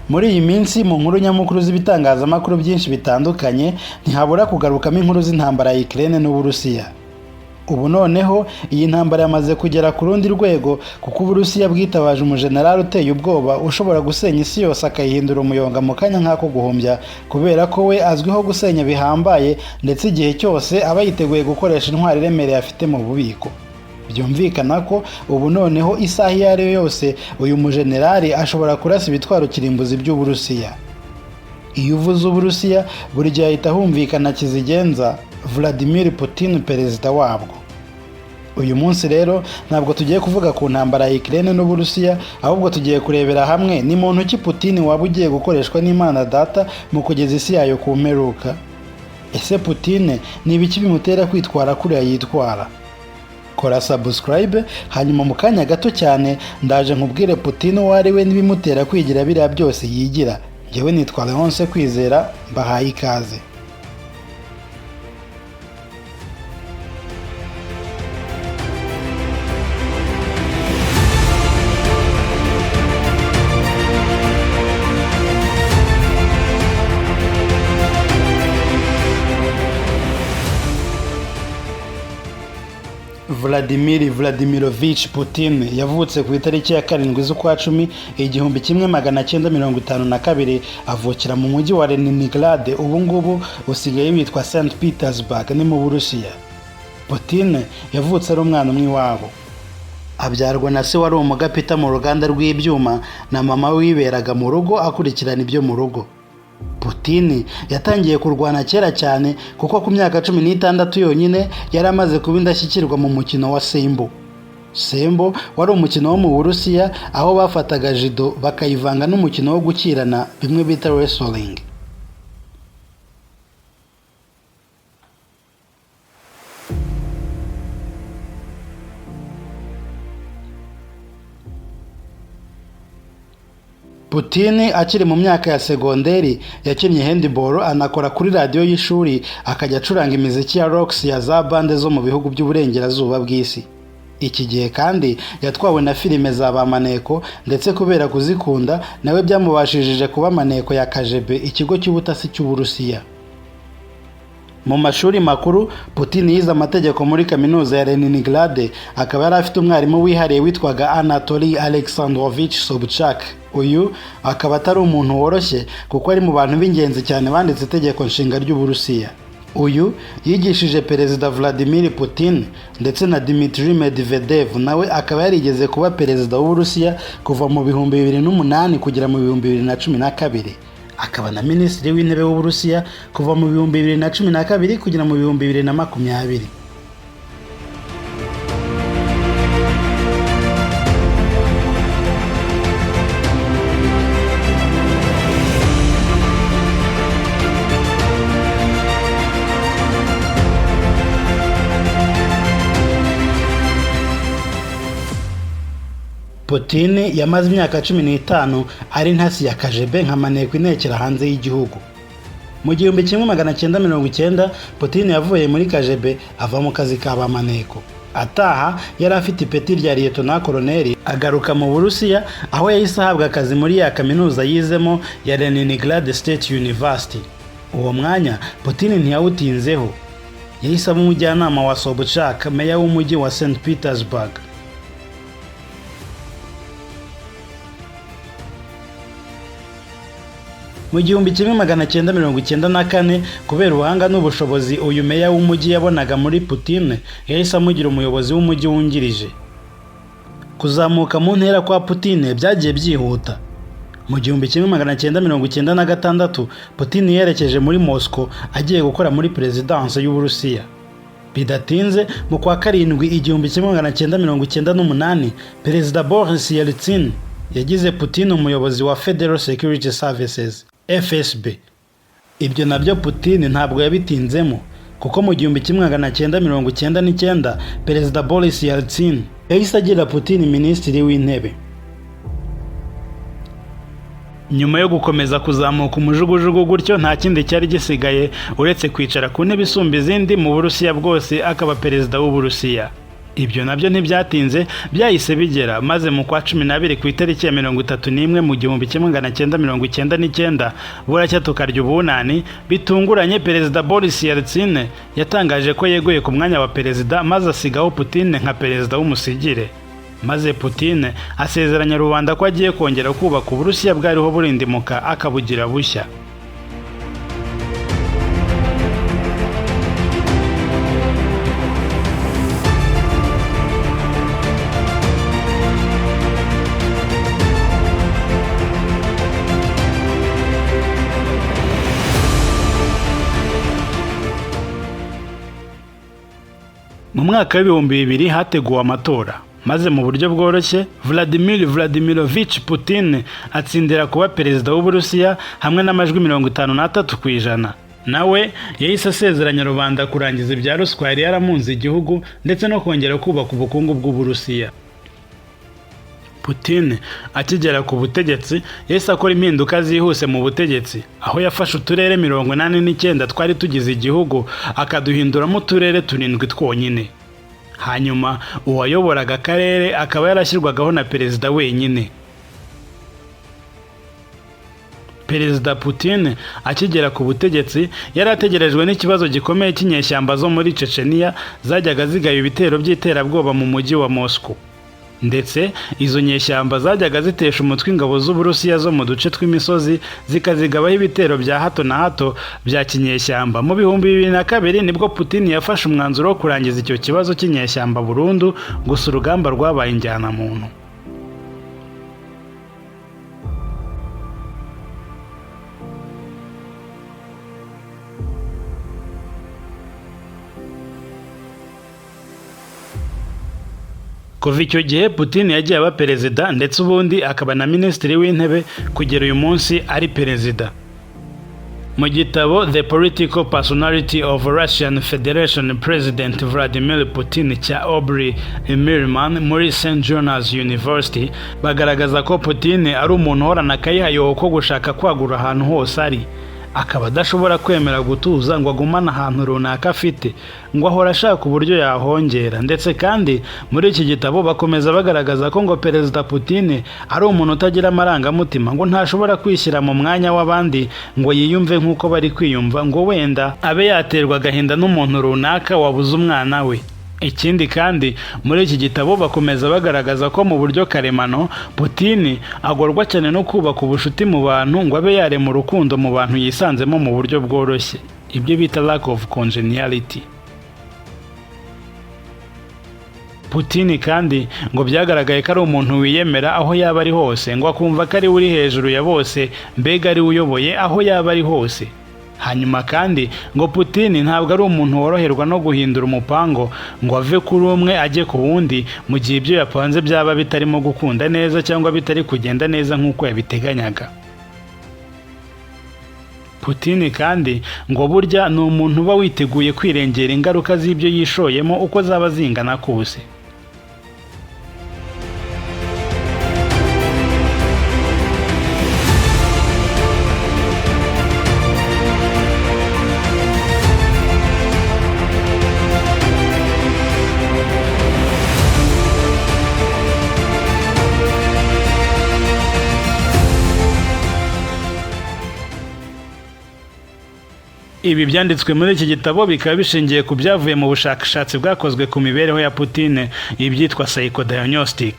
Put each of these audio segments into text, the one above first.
Muri iyi minsi mu nkuru nyamukuru z'ibitangazamakuru byinshi bitandukanye ntihabura kugarukamo inkuru z'intambara ya Ukraine n'Uburusiya. Ubu noneho iyi ntambara yamaze kugera ku rundi rwego kuko Uburusiya bwitabaje umujenerali uteye ubwoba ushobora gusenya isi yose akayihindura umuyonga mu kanya nk'ako guhumbya, kubera ko we azwiho gusenya bihambaye ndetse igihe cyose aba yiteguye gukoresha intwari iremereye afite mu bubiko. Byumvikana ko ubu noneho isaha iyo ari yo yose uyu mujenerali ashobora kurasa ibitwaro kirimbuzi by'Uburusiya. Iyo uvuze Uburusiya buri gihe ahita humvikana kizigenza Vladmir Putin Perezida wabwo. Uyu munsi rero ntabwo tugiye kuvuga ku ntambara ya Ukraine n'Uburusiya, ahubwo tugiye kurebera hamwe ni muntu ki Putin waba ugiye gukoreshwa n'Imana Data mu kugeza isi yayo ku mperuka. Ese Putin ni ibiki bimutera kwitwara kuriya yitwara? Kora subscribe hanyuma mu kanya gato cyane ndaje nkubwire Putin uwo ari we n'ibimutera kwigira biriya byose yigira. Njyewe nitwa Leonce Kwizera, mbahaye ikaze. Vladimir Vladimirovich Putin yavutse ku itariki ya 7 z'ukwa 10 1952, avukira mu mujyi wa Leningrad, ubu ngubu usigaye witwa St Petersburg ni mu Burusiya. Putin yavutse ari umwana umwe wabo. Abyarwa na se wari umugapita mu ruganda rw'ibyuma na mama wiberaga mu rugo akurikirana ibyo mu rugo. Putin yatangiye kurwana kera cyane kuko ku myaka 16 yonyine yari amaze kuba indashyikirwa mu mukino wa Sembo. Sembo wari umukino wo mu Burusiya aho bafataga judo bakayivanga n'umukino wo gukirana bimwe bita wrestling. Putin akiri mu myaka ya segonderi yakinnye handball, anakora kuri radio y'ishuri, akajya acuranga imiziki ya rocks ya za bande zo mu bihugu by'uburengerazuba bw'isi. Iki gihe kandi yatwawe na filime za bamaneko, ndetse kubera kuzikunda nawe byamubashishije kuba maneko ya KGB, ikigo cy'ubutasi cy'Uburusiya. Mu mashuri makuru Putin yize amategeko muri kaminuza ya Leningrad, akaba yari afite umwarimu wihariye witwaga Anatoly Alexandrovich Sobchak. Uyu akaba atari umuntu woroshye kuko ari mu bantu b'ingenzi cyane banditse itegeko nshinga ry'Uburusiya. Uyu yigishije Perezida Vladimir Putin ndetse na Dmitry Medvedev, nawe akaba yarigeze kuba perezida w'Uburusiya kuva mu 2008 kugera mu 2012. Akaba na minisitiri w'intebe w'Uburusiya kuva mu 2012 kugera mu 2020. Putin yamaze imyaka 15 ari ntasi ya KGB nka maneko inekera hanze y'igihugu. Mu 1990 Putin yavuye muri KGB ava mu kazi ka bamaneko. Ataha yari afite ipeti rya Lieutenant Colonel, agaruka mu Burusiya aho yahise ahabwa akazi muri ya kaminuza yizemo ya Leningrad State University. Uwo mwanya Putin ntiyawutinzeho, yahise aba umujyanama wa Sobchak, meya w'umujyi wa St Petersburg. Mu 1994 kubera ubuhanga n'ubushobozi uyu meya w'umujyi yabonaga muri Putin, yahise amugira umuyobozi w'umujyi wungirije. Kuzamuka mu ntera kwa Putin byagiye byihuta. Mu 1996 Putin yerekeje muri Moscow agiye gukora muri Perezidanse y'Uburusiya. Bidatinze mu kwa 7 1998 Perezida Boris Yeltsin yagize Putin umuyobozi wa Federal Security Services FSB. Ibyo nabyo Putin ntabwo yabitinzemo kuko mu 1999 Perezida Boris Yeltsin yahise agira Putin minisitiri w'intebe. Nyuma yo gukomeza kuzamuka umujugujugu gutyo, nta kindi cyari gisigaye uretse kwicara ku ntebe isumba izindi mu Burusiya bwose, akaba perezida w'Uburusiya. Ibyo nabyo ntibyatinze byahise bigera, maze mu kwa 12 ku itariki ya 31 mu 1999 buracya tukarya ubunani bitunguranye, Perezida Boris Yeltsin yatangaje ko yeguye ku mwanya wa perezida maze asigaho Putin nka perezida w'umusigire. Maze Putin asezeranya rubanda ko agiye kongera kubaka Uburusiya bwariho burindimuka akabugira bushya. Mu mwaka w'ibihumbi 2000 hateguwe amatora, maze mu buryo bworoshye Vladmir Vladimirovich Putin atsindira kuba perezida w'Uburusiya hamwe n'amajwi 53%. Nawe yahise asezeranya rubanda kurangiza ibya ruswa yari yaramunze igihugu ndetse no kongera kubaka ubukungu bw'Uburusiya. Putin akigera ku butegetsi yahise akora impinduka zihuse mu butegetsi, aho yafashe uturere 89 twari tugize igihugu akaduhinduramo uturere 7 twonyine. Hanyuma uwayoboraga akarere akaba yarashyirwagaho na perezida wenyine. Perezida Putin akigera ku butegetsi yari ategerejwe n'ikibazo gikomeye cy'inyeshyamba zo muri Chechnya zajyaga zigaba ibitero by'iterabwoba mu mujyi wa Moscow. Ndetse izo nyeshyamba zajyaga zitesha umutwe ingabo z'Uburusiya zo mu duce tw'imisozi zikazigabaho ibitero bya hato na hato bya kinyeshyamba. Mu 2002 nibwo Putin yafashe umwanzuro wo kurangiza icyo kibazo cy'inyeshyamba burundu, gusa urugamba rwabaye injyana muntu. Kuva icyo gihe Putin yagiye aba perezida ndetse ubundi akaba na minisitiri w'intebe kugera uyu munsi ari perezida. Mu gitabo The Political Personality of Russian Federation President Vladimir Putin cya Aubrey Milman muri St. John's University bagaragaza ko Putin ari umuntu uhorana akayihayoho ko gushaka kwagura ahantu hose ari, akaba adashobora kwemera gutuza ngo agumane ahantu runaka afite, ngo ahora ashaka uburyo yahongera. Ndetse kandi muri iki gitabo bakomeza bagaragaza ko ngo Perezida Putin ari umuntu utagira amarangamutima, ngo ntashobora kwishyira mu mwanya w'abandi ngo yiyumve nk'uko bari kwiyumva, ngo wenda abe yaterwa agahinda n'umuntu runaka wabuze umwana we. Ikindi kandi muri iki gitabo bakomeza bagaragaza ko mu buryo karemano Putin agorwa cyane no kubaka ubushuti mu bantu, ngo abe yarema urukundo mu bantu yisanzemo mu buryo bworoshye, ibyo bita lack of congeniality. Putin kandi ngo byagaragaye ko ari umuntu wiyemera aho yaba ari hose, ngo akumva ko ari uri hejuru ya bose, mbega ari uyoboye aho yaba ari hose. Hanyuma kandi ngo Putin ntabwo ari umuntu woroherwa no guhindura umupango ngo ave kuri umwe ajye ku wundi mu gihe ibyo yapanze byaba bitarimo gukunda neza cyangwa bitari kugenda neza nk'uko yabiteganyaga. Putin kandi ngo burya ni umuntu uba witeguye kwirengera ingaruka z'ibyo yishoyemo uko zaba zingana kose. Ibi byanditswe muri iki gitabo bikaba bishingiye ku byavuye mu bushakashatsi bwakozwe ku mibereho ya Putin, ibyitwa psychodiagnostic.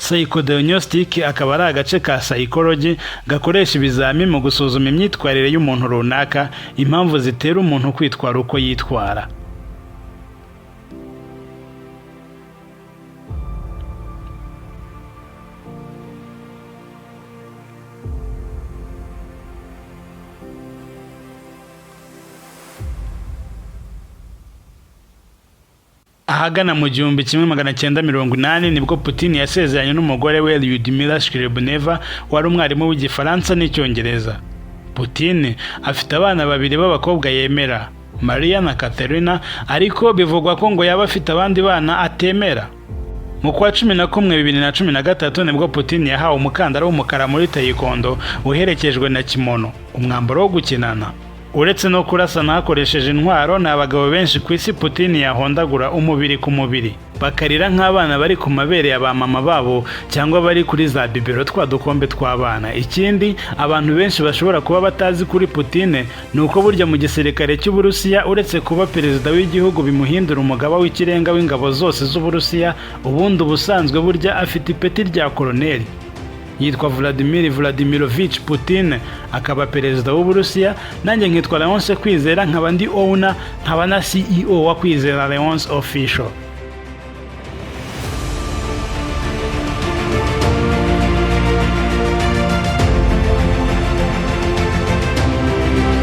Psychodiagnostic akaba ari agace ka psychology gakoresha ibizami mu gusuzuma imyitwarire y'umuntu runaka, impamvu zitera umuntu kwitwara uko yitwara. Ahagana mu 1980 nibwo Putin yasezeranye n'umugore we Lyudmila Shkrebneva wari umwarimu w'igifaransa n'icyongereza. Putin afite abana babiri b'abakobwa yemera, Maria na Katerina, ariko bivugwa ko ngo yaba afite abandi bana atemera. Mu kwa 11 2013 nibwo Putin yahawe umukandara w'umukara muri taekwondo uherekejwe na kimono, umwambaro wo gukinana. uretse no kurasana hakoresheje intwaro, ni abagabo benshi ku isi Putin yahondagura umubiri ku mubiri bakarira nk'abana bari ku mabere ya ba mama babo cyangwa bari kuri za bibero twa dukombe tw'abana. Ikindi abantu benshi bashobora kuba batazi kuri Putin ni uko burya mu gisirikare cy'Uburusiya uretse kuba perezida w'igihugu bimuhindura umugaba w'ikirenga w'ingabo zose z'Uburusiya, ubundi ubusanzwe burya afite ipeti rya koloneli. Yitwa Vladmir Vladimirovich Putin, akaba perezida w'Uburusiya. Nanjye nkitwa Leonce Kwizera, nkaba ndi owner nkaba na CEO wa Kwizera Leonce Official.